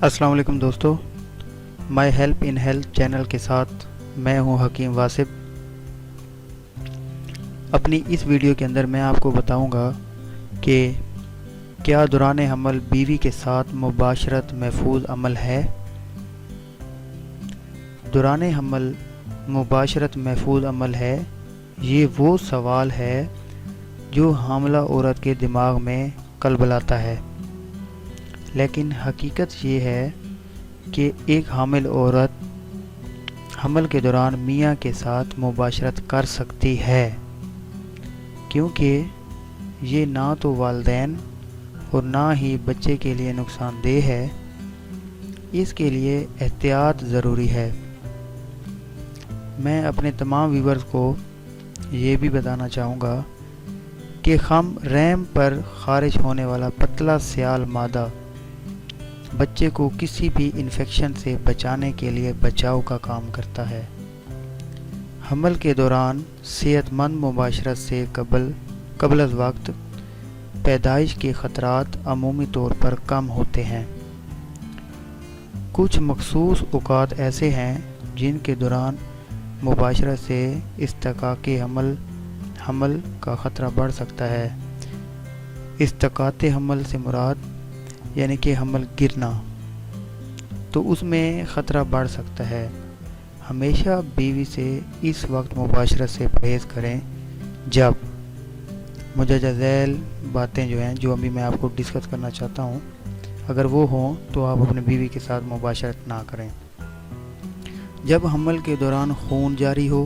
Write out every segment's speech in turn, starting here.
السلام علیکم دوستو، مائی ہیلپ ان ہیلتھ چینل کے ساتھ میں ہوں حکیم واصف۔ اپنی اس ویڈیو کے اندر میں آپ کو بتاؤں گا کہ کیا دوران حمل بیوی کے ساتھ مباشرت محفوظ عمل ہے۔ دوران حمل مباشرت محفوظ عمل ہے، یہ وہ سوال ہے جو حاملہ عورت کے دماغ میں کلبلاتا ہے، لیکن حقیقت یہ ہے کہ ایک حامل عورت حمل کے دوران میاں کے ساتھ مباشرت کر سکتی ہے، کیونکہ یہ نہ تو والدین اور نہ ہی بچے کے لیے نقصان دہ ہے۔ اس کے لیے احتیاط ضروری ہے۔ میں اپنے تمام ویورز کو یہ بھی بتانا چاہوں گا کہ خم رحم پر خارج ہونے والا پتلا سیال مادہ بچے کو کسی بھی انفیکشن سے بچانے کے لیے بچاؤ کا کام کرتا ہے۔ حمل کے دوران صحت مند مباشرت سے قبل از وقت پیدائش کے خطرات عمومی طور پر کم ہوتے ہیں۔ کچھ مخصوص اوقات ایسے ہیں جن کے دوران مباشرت سے استحقاق حمل کا خطرہ بڑھ سکتا ہے۔ استحقاق حمل سے مراد یعنی کہ حمل گرنا، تو اس میں خطرہ بڑھ سکتا ہے۔ ہمیشہ بیوی سے اس وقت مباشرت سے پرہیز کریں جب مندرجہ ذیل باتیں جو ابھی میں آپ کو ڈسکس کرنا چاہتا ہوں، اگر وہ ہوں تو آپ اپنے بیوی کے ساتھ مباشرت نہ کریں۔ جب حمل کے دوران خون جاری ہو،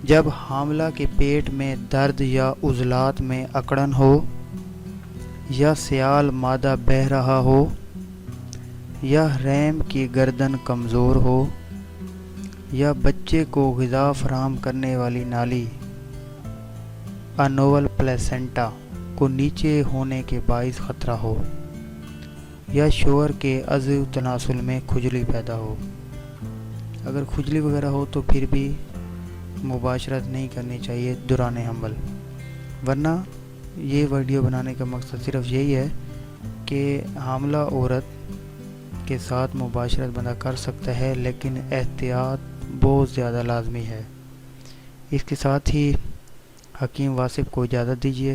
جب حاملہ کے پیٹ میں درد یا عضلات میں اکڑن ہو، یا سیال مادہ بہہ رہا ہو، یا رحم کی گردن کمزور ہو، یا بچے کو غذا فراہم کرنے والی نالی انوول پلیسنٹا کو نیچے ہونے کے باعث خطرہ ہو، یا شوہر کے عضو تناسل میں کھجلی پیدا ہو۔ اگر کھجلی وغیرہ ہو تو پھر بھی مباشرت نہیں کرنی چاہیے دوران حمل، ورنہ یہ ویڈیو بنانے کا مقصد صرف یہی ہے کہ حاملہ عورت کے ساتھ مباشرت بندہ کر سکتا ہے، لیکن احتیاط بہت زیادہ لازمی ہے۔ اس کے ساتھ ہی حکیم واصف کو اجازت دیجیے۔